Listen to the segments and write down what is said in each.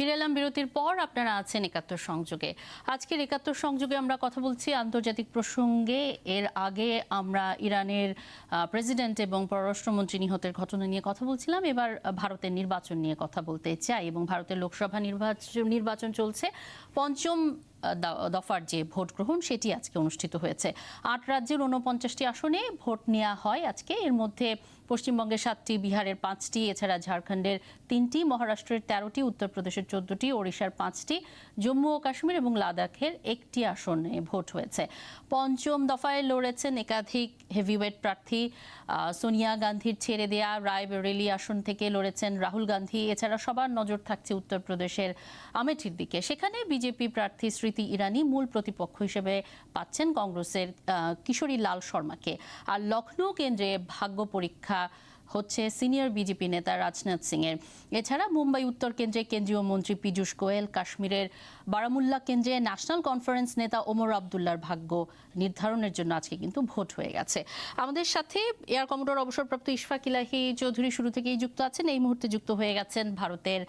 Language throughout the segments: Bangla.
ফিরে এলাম বিরতির পর। আপনারা আছেন একাত্তর সংযোগে। আজকের একাত্তর সংযোগে আমরা কথা বলছি আন্তর্জাতিক প্রসঙ্গে। এর আগে আমরা ইরানের প্রেসিডেন্ট এবং পররাষ্ট্রমন্ত্রী নিহতের ঘটনা নিয়ে কথা বলছিলাম। এবার ভারতের নির্বাচন নিয়ে কথা বলতে চাই। এবং ভারতের লোকসভা নির্বাচন চলছে। পঞ্চম দফার যে ভোট গ্রহণ সেটি আজকে অনুষ্ঠিত হয়েছে। ৮ রাজ্যের ৪৯টি আসনে ভোট নেওয়া হয় আজকে। এর মধ্যে পশ্চিমবঙ্গের 7টি, বিহারের 5টি, এছাড়া ঝাড়খণ্ডের 3টি, মহারাষ্ট্রের 13টি, উত্তরপ্রদেশের 14টি, ওড়িশার 5টি, জম্মু ও কাশ্মীর এবং লাদাখের 1টি আসনে ভোট হয়েছে। পঞ্চম দফায় লড়েছেন একাধিক হেভিওয়েট প্রার্থী। সোনিয়া গান্ধীর ছেড়ে দেয়া রায়বেরেলি আসন থেকে লড়েছেন রাহুল গান্ধী। এছাড়া সবার নজর থাকছে উত্তরপ্রদেশের আমেঠির দিকে। সেখানে বিজেপি প্রার্থী স্মৃতি ইরানি মূল প্রতিপক্ষ হিসেবে পাচ্ছেন কংগ্রেসের কিশোরী লাল শর্মাকে। আর লখনৌ কেন্দ্রে ভাগ্য পরীক্ষা হচ্ছে সিনিয়র বিজেপি নেতা রাজনাথ সিং এর। এছাড়া মুম্বাই উত্তর কেন্দ্রে কেন্দ্রীয় মন্ত্রী পীযূষ গোয়েল, কাশ্মীরের বারামুল্লা কেন্দ্রে ন্যাশনাল কনফারেন্স নেতা ওমর আবদুল্লার ভাগ্য নির্ধারণের জন্য আজকে কিন্তু ভোট হয়ে গেছে। আমাদের সাথে এয়ার কমোডোর অবসরপ্রাপ্ত ইশফাক ইলাহি চৌধুরী শুরু থেকেই যুক্ত আছেন। এই মুহূর্তে যুক্ত হয়ে গেছেন ভারতের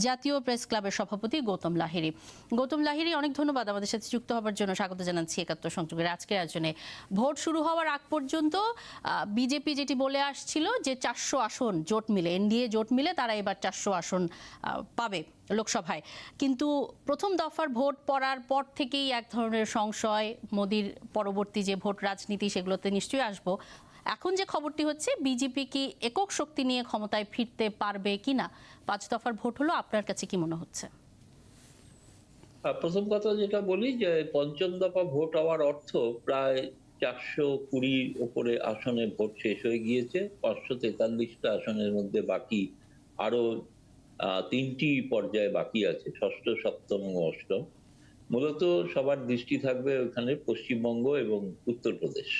জাতীয় প্রেস ক্লাবের সভাপতি গৌতম লাহিড়ী। গৌতম লাহিড়ী, অনেক ধন্যবাদ আমাদের সাথে যুক্ত হওয়ার জন্য। স্বাগত জানাচ্ছি একাত্তর সংযোগের আজকের আয়োজনে। ভোট শুরু হওয়ার আগ পর্যন্ত বিজেপি যেটি বলে আসছিল যে 400 আসন জোট মিলে, এনডিএ জোট মিলে তারা এবার 400 আসন পাবে লোকসভায়। কিন্তু প্রথম দফার ভোট পড়ার পর থেকেই এক ধরনের সংশয়, মোদির পরবর্তী যে ভোট রাজনীতি সেগুলোতে নিশ্চয়ই আসবো। এখন যে খবরটি হচ্ছে বিজেপি কি একক শক্তি নিয়ে ক্ষমতায় ফিরতে পারবে কিনা, 5 দফার ভোট হলো, আপনার কাছে কি মনে হচ্ছে? প্রথম কথা যেটা বলি যে পঞ্চম দফা ভোট হওয়ার অর্থ প্রায় 420 উপরে আসনে ভোট শেষ হয়ে গিয়েছে। 543টা আসনের মধ্যে বাকি আরো 3টি পর্যায়ে বাকি আছে, ষষ্ঠ, সপ্তম ও অষ্টম। মূলত সবার দৃষ্টি থাকবে ওখানে পশ্চিমবঙ্গ এবং উত্তরপ্রদেশ।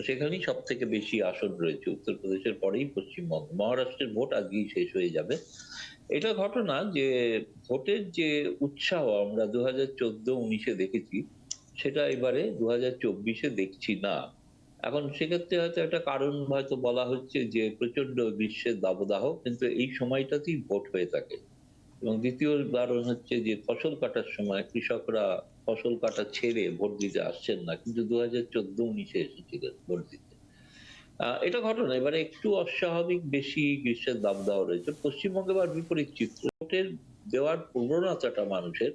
সেখানেই সব থেকে বেশি আসন রয়েছে। উত্তরপ্রদেশের পরেই পশ্চিমবঙ্গ। মহারাষ্ট্রের ভোট আজকেই শেষ হয়ে যাবে। এটা ঘটনা যে ভোটের যে উৎসাহ আমরা 2014-19-এ দেখেছি, সেটা এবারে 2024-এ দেখছি না। এখন সেক্ষেত্রে হয়তো একটা কারণ হয়তো বলা হচ্ছে যে প্রচন্ড গ্রীষ্মের দাবদাহ, কিন্তু এই সময়টাতেই ভোট হয়ে থাকে। এবং দ্বিতীয় কারণ হচ্ছে যে ফসল কাটার সময় কৃষকরা ফসল কাটা ছেড়ে ভোট দিতে আসছেন না, কিন্তু 2014-19-এ এসেছিলেন ভোট দিতে। এটা ঘটনা। এবারে একটু অস্বাভাবিক বেশি গ্রীষ্মের দাবদাহ রয়েছে। পশ্চিমবঙ্গে আবার বিপরীত চিত্র। ভোটের দেওয়ার প্রবণতাটা মানুষের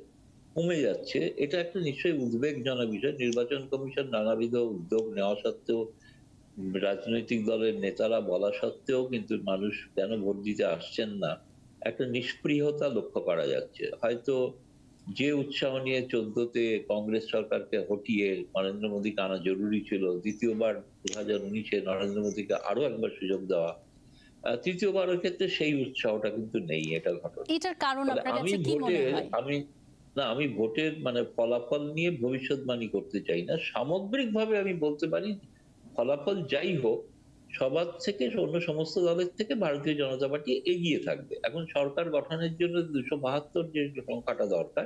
কমে যাচ্ছে। এটা একটা নিশ্চয়ই উদ্বেগজনক বিষয়। নির্বাচন কমিশন নানাবিধ উদ্যোগ নেওয়া সত্ত্বেও, রাজনৈতিক দলের নেতারা বলা সত্ত্বেও কিন্তু মানুষ কেন ভোট দিতে আসছেন না, একটা নিষ্পৃহতা লক্ষ্য করা যাচ্ছে। হয়তো যে উৎসাহ নিয়ে 14-তে কংগ্রেস সরকারকে হটিয়ে নরেন্দ্র মোদীকে আনা জরুরি ছিল, দ্বিতীয়বার 2019-এ নরেন্দ্র মোদীকে আরো একবার সুযোগ দেওয়া, তৃতীয়বারের ক্ষেত্রে সেই উৎসাহটা কিন্তু নেই। এটা ঘটনা। এটার কারণ আপনার কাছে কি মনে হয়? আমি ভোটের ফলাফল নিয়ে ভবিষ্যৎবাণী করতে চাই না। সামগ্রিকভাবে আমি বলতে পারি ফলাফল যাই হোক, সবার থেকে, অন্য সমস্ত দলের থেকে ভারতীয় জনতা পার্টি এগিয়ে থাকবে। এখন সরকার গঠনের জন্য 272 যে সংখ্যাটা দরকার,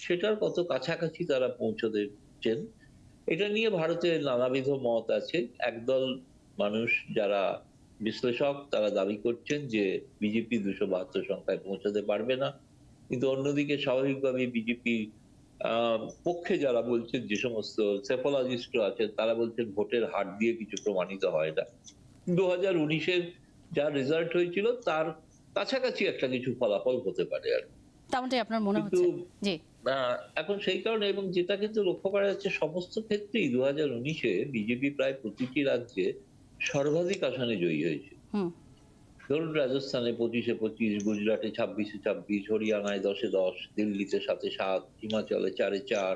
সেটার কত কাছাকাছি তারা পৌঁছতেছেন, এটা নিয়ে ভারতের নানাবিধ মত আছে। একদল মানুষ যারা বিশ্লেষক তারা দাবি করছেন যে বিজেপি 272 সংখ্যায় পৌঁছাতে পারবে না। কিন্তু অন্যদিকে স্বাভাবিকভাবে বিজেপি পক্ষে যারা বলছেন, যে সমস্ত সেফোলজিস্ট আছেন, তারা বলছেন ভোটের হার দিয়ে কিছু প্রমাণিত হয় না। 2019-এর যা রেজাল্ট হয়েছিল তার কাছাকাছি একটা কিছু ফলাফল হতে পারে আর তেমনটাই আপনার মনে হচ্ছে? জি। এখন সেই কারণে, এবং যেটা কিন্তু লক্ষ্য করা যাচ্ছে সমস্ত ক্ষেত্রেই 2019-এ বিজেপি প্রায় প্রতিটি রাজ্যে সর্বাধিক আসনে জয়ী হয়েছে। ধরুন রাজস্থানে 25-এ 25, গুজরাটে 26-এ 26, হরিয়ানায় 10-এ 10, দিল্লিতে 7-এ 7, হিমাচলে 4-এ 4,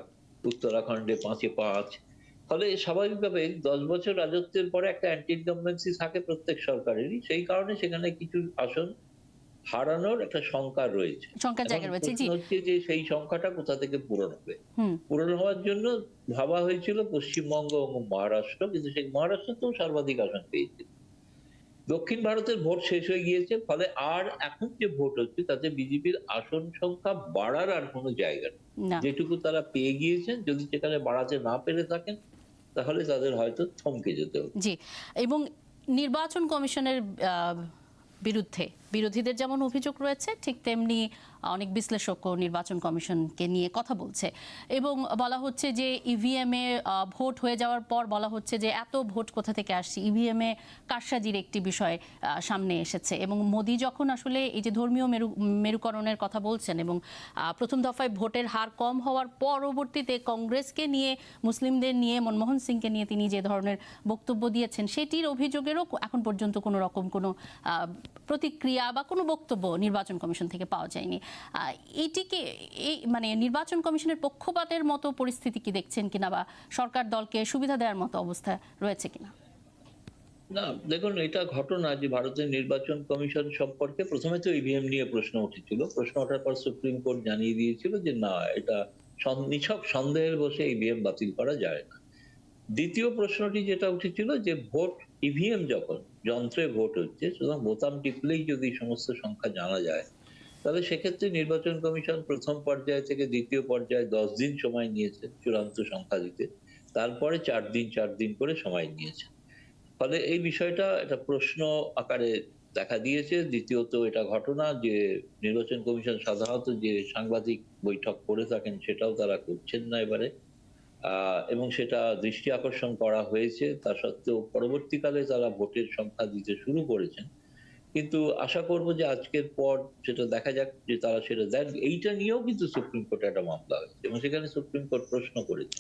উত্তরাখণ্ডে 5-এ 5। ফলে স্বাভাবিকভাবে 10 বছর রাজত্বের পরে একটা অ্যান্টি ইনকামবেন্সি থাকে প্রত্যেক সরকারেরই। সেই কারণে সেখানে কিছু আসন হারানোর একটা সংখ্যা রয়েছে। সংখ্যার জায়গা রয়েছে। জি। হচ্ছে যে সেই সংখ্যাটা কোথা থেকে পূরণ হবে। পূরণ হওয়ার জন্য ভাবা হয়েছিল পশ্চিমবঙ্গ এবং মহারাষ্ট্র, কিন্তু সেই মহারাষ্ট্রতেও সর্বাধিক আসন পেয়েছে। দক্ষিণ ভারতের ভোট শেষ হয়ে গিয়েছে, ফলে আর এখন যে ভোট হচ্ছে তাতে বিজেপির আসন সংখ্যা বাড়ার আর কোনো জায়গা নেই। যেটুকু তারা পেয়ে গিয়েছেন, যদি সেখানে বাড়াতে না পেরে থাকেন তাহলে তাদের হয়তো থমকে যেতে হবে। জি। এবং নির্বাচন কমিশনের বিরুদ্ধে বিরোধীদের যেমন অভিযোগ রয়েছে, ঠিক তেমনি অনেক বিশ্লেষকও নির্বাচন কমিশনকে নিয়ে কথা বলছে এবং বলা হচ্ছে যে ইভিএম এ ভোট হয়ে যাওয়ার পর বলা হচ্ছে যে এত ভোট কোথা থেকে আসছে, ইভিএম এ কারসাজির একটি বিষয় সামনে এসেছে। এবং মোদি যখন আসলে এই যে ধর্মীয় মেরুকরণের কথা বলছেন এবং প্রথম দফায় ভোটের হার কম হওয়ার পরবর্তীতে কংগ্রেসকে নিয়ে, মুসলিমদের নিয়ে, মনমোহন সিংকে নিয়ে তিনি যে ধরনের বক্তব্য দিয়েছেন, সেটির অভিযোগেরও এখন পর্যন্ত কোনো রকম কোনো প্রতিক্রিয়া বা কোনো বক্তব্য নির্বাচন কমিশন থেকে পাওয়া যায়নি। এইটিকে এই মানে নির্বাচন কমিশনের পক্ষপাতের মতো পরিস্থিতি কি দেখছেন কিনা, বা সরকার দলকে সুবিধা দেওয়ার মতো অবস্থা রয়েছে কিনা? না, দেখুন, এটা ঘটনা যে ভারতের নির্বাচন কমিশন সম্পর্কে প্রথমে তো ইভিএম নিয়ে প্রশ্ন উঠেছিল। প্রশ্ন ওঠার পর সুপ্রিম কোর্ট জানিয়ে দিয়েছিল যে না, এটা নিছক সন্দেহের বসে ইভিএম বাতিল করা যায় না। দ্বিতীয় প্রশ্নটি যেটা উঠেছিল যে ভোট, ইভিএম যখন যন্ত্রে ভোট হচ্ছে, সুতরাং বোতাম টিপলেই যদি সমস্ত সংখ্যা জানা যায়, তাহলে সেক্ষেত্রে নির্বাচন কমিশন প্রথম পর্যায় থেকে দ্বিতীয় পর্যায়ে 10 দিন সময় নিয়েছে চূড়ান্ত সংখ্যা দিতে, তারপরে 4 দিন করে সময় নিয়েছে। ফলে এই বিষয়টা একটা প্রশ্ন আকারে দেখা দিয়েছে। দ্বিতীয়ত, এটা ঘটনা যে নির্বাচন কমিশন সাধারণত যে সাংবাদিক বৈঠক করে থাকেন সেটাও তারা করছেন না এবারে, এবং সেটা দৃষ্টি আকর্ষণ করা হয়েছে। তা সত্ত্বেও পরবর্তীকালে তারা ভোটের সংখ্যা দিতে শুরু করেছেন। কিন্তু আশা করব যে আজকের পর সেটা দেখা যাক যে তারা সেটা দেন। এইটা নিয়েও কিন্তু সুপ্রিম কোর্টে একটা মামলা হয়েছে এবং সেখানে সুপ্রিম কোর্ট প্রশ্ন করেছে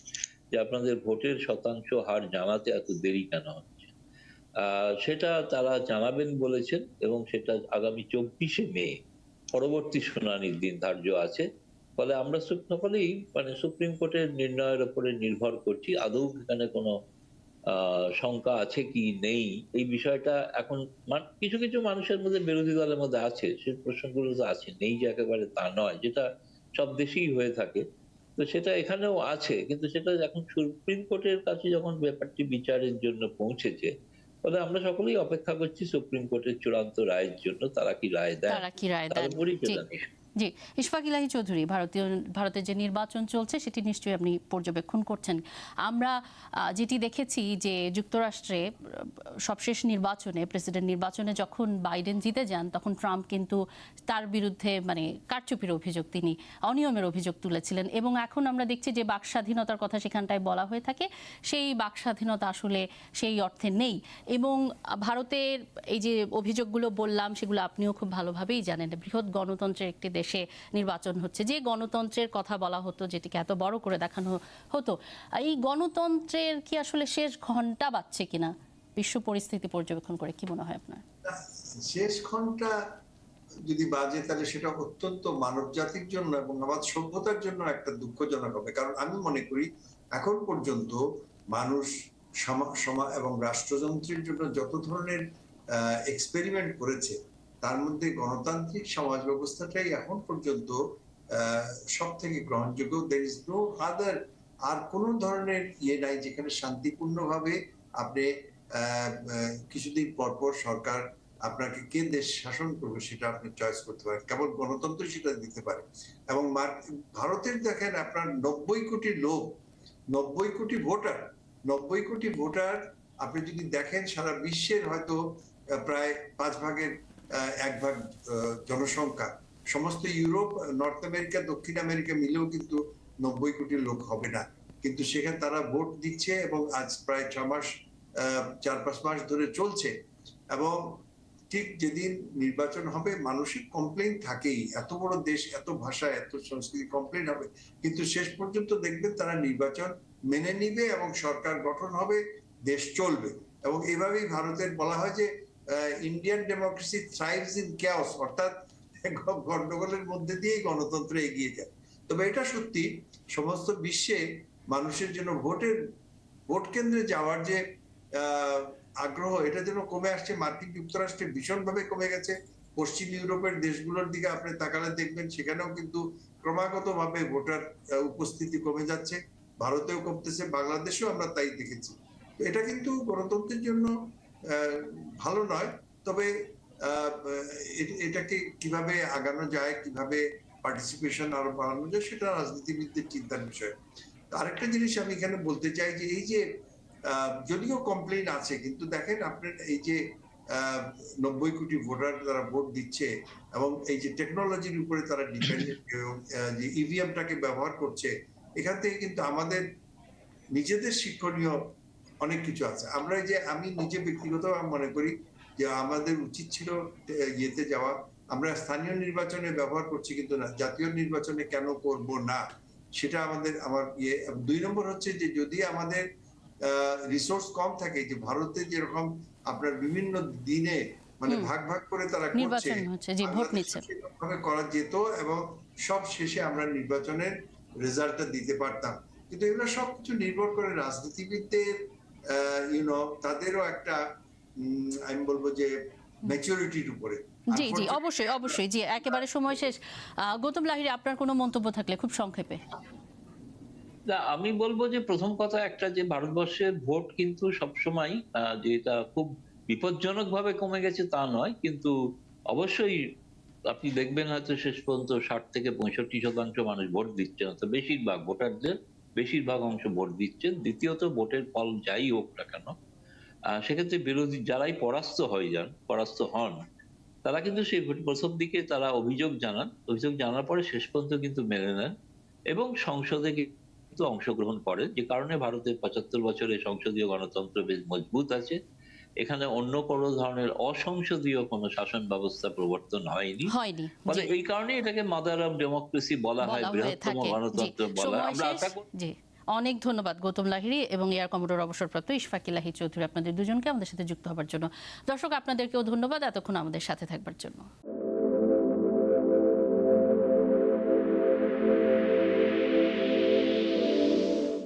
যে আপনাদের ভোটের শতাংশ হার জানাতে এত দেরি কেন হচ্ছে। সেটা তারা জানাবেন বলেছেন এবং সেটা আগামী 24শে মে পরবর্তী শুনানির দিন ধার্য আছে। ফলে আমরা সকলেই মানে সুপ্রিম কোর্টের নির্ণয়ের উপরে নির্ভর করছি। আদৌ এখানে কোনো শঙ্কা আছে কি নেই, এই বিষয়টা এখন কিছু কিছু মানুষের মধ্যে, বিরোধী দলের মধ্যে আছে, সেই প্রশ্নগুলো তো আছে, নেই যে একেবারে তা নয়, যেটা সব দেশেই হয়ে থাকে। তো সেটা এখানেও আছে, কিন্তু সেটা এখন সুপ্রিম কোর্টের কাছে যখন ব্যাপারটি বিচারের জন্য পৌঁছেছে, ফলে আমরা সকলেই অপেক্ষা করছি সুপ্রিম কোর্টের চূড়ান্ত রায়ের জন্য। তারা কি রায় দেন, তারপরেই সেটা নিষ্পত্তি। জি, ইশফাক ইলাহি চৌধুরী, ভারতের যে নির্বাচন চলছে সেটি নিশ্চয়ই আপনি পর্যবেক্ষণ করছেন। আমরা যেটি দেখেছি যে যুক্তরাষ্ট্রে সবশেষ নির্বাচনে, প্রেসিডেন্ট নির্বাচনে যখন বাইডেন জিতে যান, তখন ট্রাম্প কিন্তু তার বিরুদ্ধে মানে কারচুপির অভিযোগ, তিনি অনিয়মের অভিযোগ তুলেছিলেন। এবং এখন আমরা দেখছি যে বাক স্বাধীনতার কথা সেখানটায় বলা হয়ে থাকে, সেই বাক স্বাধীনতা আসলে সেই অর্থে নেই। এবং ভারতের এই যে অভিযোগগুলো বললাম, সেগুলো আপনিও খুব ভালোভাবেই জানেন। বৃহৎ গণতন্ত্রের একটি দেশে নির্বাচন হচ্ছে, যে গণতন্ত্রের কথা বলা হতো, যেটিকে এত বড় করে দেখানো হতো, এই গণতন্ত্রের কি আসলে শেষ ঘন্টা বাজছে কিনা, বিশ্ব পরিস্থিতি পর্যবেক্ষণ করে কি মনে হয় আপনার? শেষ ঘন্টা যদি বাজে তাহলে সেটা অত্যন্ত মানব জাতির জন্য এবং আমাদের সভ্যতার জন্য একটা দুঃখজনক হবে। কারণ আমি মনে করি এখন পর্যন্ত মানুষ এবং রাষ্ট্রযন্ত্রের জন্য যত ধরনের এক্সপেরিমেন্ট করেছে, তার মধ্যে গণতান্ত্রিক সমাজ ব্যবস্থাটাই এখন পর্যন্ত সব থেকে গ্রহণযোগ্য। দের ইজ নো আদার, আর কোন ধরনের ইয়ে নাই যেখানে শান্তিপূর্ণভাবে আপনি কিছুদিন পরপর সরকার আপনাকে কে দেশ শাসন করবে সেটা আপনি চয়েস করতে পারেন। কেবল গণতন্ত্র সেটা দিতে পারে। এবং ভারতের দেখেন আপনার 90 কোটি লোক, 90 কোটি ভোটার, 90 কোটি ভোটার আপনি যদি দেখেন সারা বিশ্বের হয়তো প্রায় 1 ভাগ জনসংখ্যা, সমস্ত ইউরোপ, নর্থ আমেরিকা, দক্ষিণ আমেরিকা মিলেও কিন্তু 90 কোটি লোক হবে না। কিন্তু সেখানে তারা ভোট দিচ্ছে এবং আজ প্রায় 4-5 মাস ধরে চলছে। এবং ঠিক যেদিন নির্বাচন হবে মানুষের কমপ্লেইন থাকেই, এত বড় দেশ, এত ভাষা, এত সংস্কৃতি, কমপ্লেইন হবে, কিন্তু শেষ পর্যন্ত দেখবেন তারা নির্বাচন মেনে নিবে এবং সরকার গঠন হবে, দেশ চলবে। এবং এভাবেই ভারতের বলা হয় যে ইন্ডিয়ান ডেমোক্রেসি থ্রাইভস ইন chaos, অর্থাৎ গন্ডগোলের মধ্যে দিয়েই গণতন্ত্র এগিয়ে যায়। তবে এটা সত্যি সমস্ত বিশ্বে মানুষের জন্য ভোট কেন্দ্রে যাওয়ার যে আগ্রহ, এটা যেন কমে আসছে। মার্কিন যুক্তরাষ্ট্রে ভীষণভাবে কমে গেছে। পশ্চিম ইউরোপের দেশগুলোর দিকে আপনি তাকালে দেখবেন সেখানেও কিন্তু ক্রমাগত ভাবে ভোটার উপস্থিতি কমে যাচ্ছে। ভারতেও কমতেছে, বাংলাদেশেও আমরা তাই দেখেছি। এটা কিন্তু গণতন্ত্রের জন্য ভালো নয়। তবে এটাকে কিভাবে আগানো যায়, কিভাবে পার্টিসিপেশন আরো বাড়ানো যায়, সেটা রাজনীতিবিদদের চিন্তার বিষয়। আরেকটা জিনিস আমি এখানে বলতে চাই যে এই যে যদিও কমপ্লেইন আছে, কিন্তু দেখেন আপনার এই যে 90 কোটি ভোটার তারা ভোট দিচ্ছে এবং এই যে টেকনোলজির উপরে তারা ডিপেন্ডেন্ট যে ইভিএমটাকে ব্যবহার করছে, এখান থেকে কিন্তু আমাদের নিজেদের শিক্ষণীয় অনেক কিছু আছে। আমরা এই যে আমি নিজে ব্যক্তিগতভাবে মনে করি যে আমাদের উচিত ছিল ইয়েতে যাওয়া। আমরা স্থানীয় নির্বাচনে ব্যবহার করছি কিন্তু না, জাতীয় নির্বাচনে কেন করব না সেটা আমার ইয়ে। 2 নম্বর হচ্ছে যে যদি আমাদের রিসোর্স কম থাকে, যে ভারতে যেরকম আপনার বিভিন্ন দিনে মানে ভাগ ভাগ করে তারা করছে, নির্বাচন হচ্ছে, জি, ভোট নিচ্ছে, সেভাবে করা যেত এবং সব শেষে আমরা নির্বাচনের রেজাল্টটা দিতে পারতাম। কিন্তু এগুলো সবকিছু নির্ভর করে রাজনীতিবিদদের তাদেরও একটা আমি বলবো যে ম্যাচুরিটির উপরে। জি জি, অবশ্যই অবশ্যই, জি, একেবারে সময় শেষ। গৌতম লাহিড়ী, আপনার কোনো মন্তব্য থাকলে খুব সংক্ষেপে। না, আমি বলবো যে প্রথম কথা একটা, যে ভারতবর্ষের ভোট কিন্তু সবসময় যে এটা খুব বিপজ্জনক ভাবে কমে গেছে তা নয়, কিন্তু অবশ্যই আপনি দেখবেন হয়তো শেষ পর্যন্ত 60 থেকে 65% মানুষ ভোট দিচ্ছে না, তো বেশিরভাগ ভোটারদের বেশিরভাগ অংশ ভোট দিচ্ছেন। দ্বিতীয়ত, ভোটের ফল যাই হোক না কেন, সেক্ষেত্রে বিরোধী যারাই পরাস্ত হন, তারা কিন্তু সেই প্রথম দিকে তারা অভিযোগ জানার পরে শেষ পর্যন্ত কিন্তু মেনে নেন এবং সংসদে কিন্তু অংশগ্রহণ করেন, যে কারণে ভারতের 75 বছরের সংসদীয় গণতন্ত্র বেশ মজবুত আছে। এখানে অন্য কোনো ধরনের অসংসদীয় কোনো শাসন ব্যবস্থা প্রবর্তন হয়নি। মানে এই কারণে এটাকে মাদার অফ ডেমোক্রেসি বলা হয়, বৃহত্তম গণতন্ত্র বলা হয়। আমরা আশা করি। জি, অনেক ধন্যবাদ গৌতম লাহিড়ী এবং এয়ার কমোডোর অবসরপ্রাপ্ত ইশফাক ইলাহী চৌধুরী, আপনাদের দুজনকে আমাদের সাথে যুক্ত হওয়ার জন্য। দর্শক, আপনাদেরকেও ধন্যবাদ এতক্ষণ আমাদের সাথে থাকবার জন্য।